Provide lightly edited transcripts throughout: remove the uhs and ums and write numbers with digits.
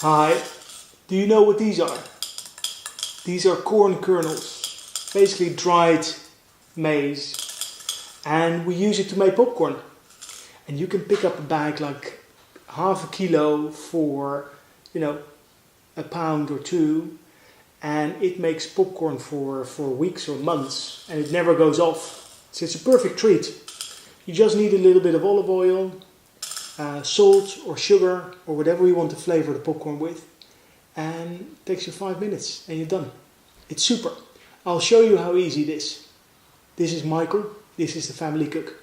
Hi, do you know what these are? These are corn kernels, basically dried maize, and we use it to make popcorn. And you can pick up a bag like half a kilo for, a pound or two, and it makes popcorn for weeks or months, and it never goes off. So it's a perfect treat. You just need a little bit of olive oil, salt or sugar or whatever you want to flavor the popcorn with, and it takes you 5 minutes and you're done. It's super. I'll show you how easy it is. This is Michael, this is the family cook.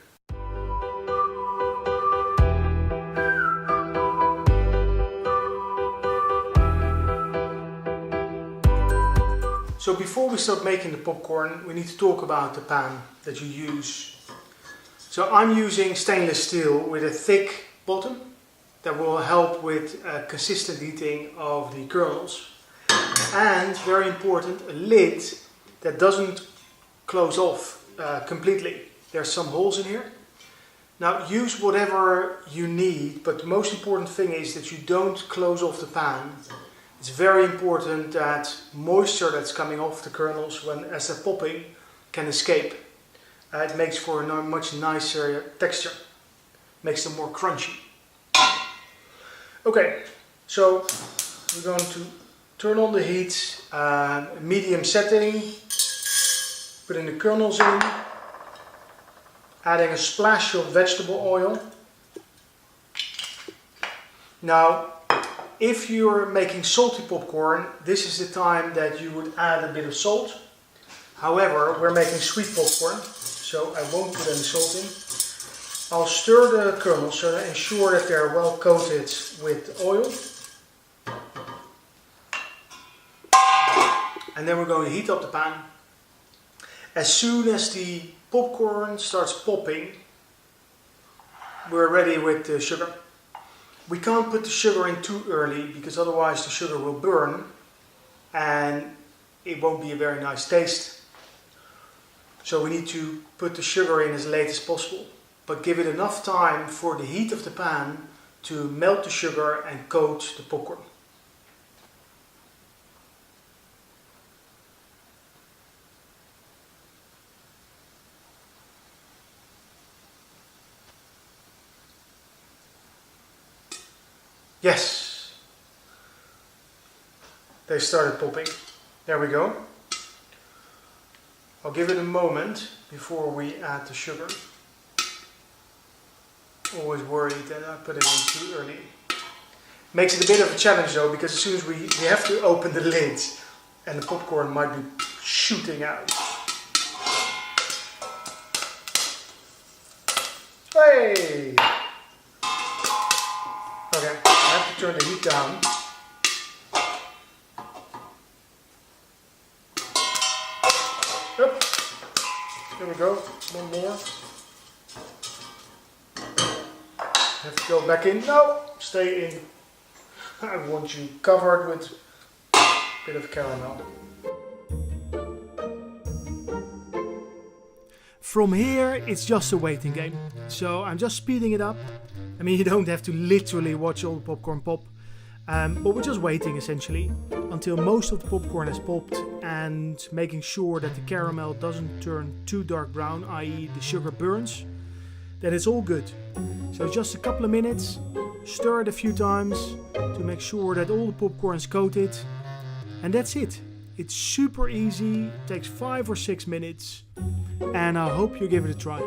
So before we start making the popcorn, we need to talk about the pan that you use. So I'm using stainless steel with a thick bottom that will help with consistent heating of the kernels. And very important, a lid that doesn't close off completely. There's some holes in here. Now use whatever you need, but the most important thing is that you don't close off the pan. It's very important that moisture that's coming off the kernels as they're popping can escape. It makes for a much nicer texture, makes them more crunchy. Okay, so we're going to turn on the heat, medium setting, putting the kernels in, adding a splash of vegetable oil. Now, if you're making salty popcorn, this is the time that you would add a bit of salt. However, we're making sweet popcorn, so I won't put any salt in. I'll stir the kernels so to ensure that they're well coated with oil. And then we're going to heat up the pan. As soon as the popcorn starts popping, we're ready with the sugar. We can't put the sugar in too early because otherwise the sugar will burn and it won't be a very nice taste. So we need to put the sugar in as late as possible, but give it enough time for the heat of the pan to melt the sugar and coat the popcorn. Yes, they started popping. There we go. I'll give it a moment before we add the sugar. Always worried that I put it in too early. Makes it a bit of a challenge though, because as soon as we have to open the lid and the popcorn might be shooting out. Hey! Okay, I have to turn the heat down. Yep. There we go. One more. Have to go back in. No, stay in. I want you covered with a bit of caramel. From here, it's just a waiting game. So I'm just speeding it up. I mean, you don't have to literally watch all the popcorn pop, but we're just waiting essentially until most of the popcorn has popped and making sure that the caramel doesn't turn too dark brown, i.e. the sugar burns. Then it's all good. So just a couple of minutes, stir it a few times to make sure that all the popcorn is coated, and that's it. It's super easy, takes 5 or 6 minutes, and I hope you give it a try.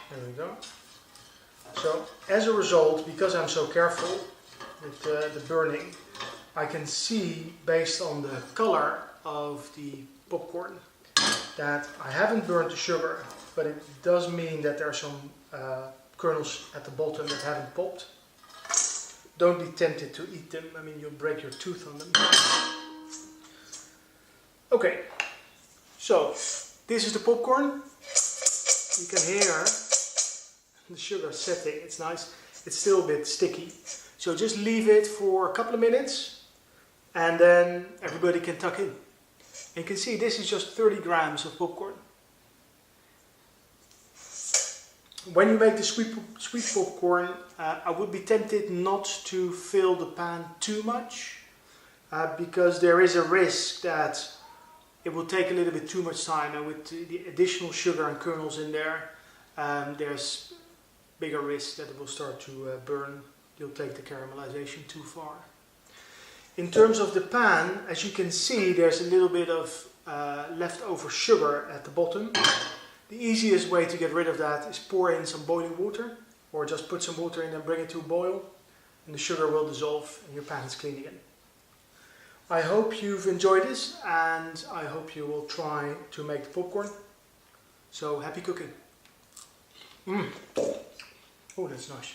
There we go. So as a result, because I'm so careful with the burning, I can see based on the color of the popcorn that I haven't burned the sugar, but it does mean that there are some kernels at the bottom that haven't popped. Don't be tempted to eat them, I mean you'll break your tooth on them. Okay, so this is the popcorn. You can hear the sugar setting, it's nice. It's still a bit sticky, So just leave it for a couple of minutes and then everybody can tuck in. And you can see this is just 30 grams of popcorn. When you make the sweet popcorn, I would be tempted not to fill the pan too much because there is a risk that it will take a little bit too much time, and with the additional sugar and kernels in there, there's bigger risk that it will start to burn. You'll take the caramelization too far. In terms of the pan, as you can see, there's a little bit of leftover sugar at the bottom. The easiest way to get rid of that is pour in some boiling water, or just put some water in and bring it to a boil, and the sugar will dissolve and your pan is clean again. I hope you've enjoyed this, and I hope you will try to make the popcorn. So happy cooking. Oh, that's nice.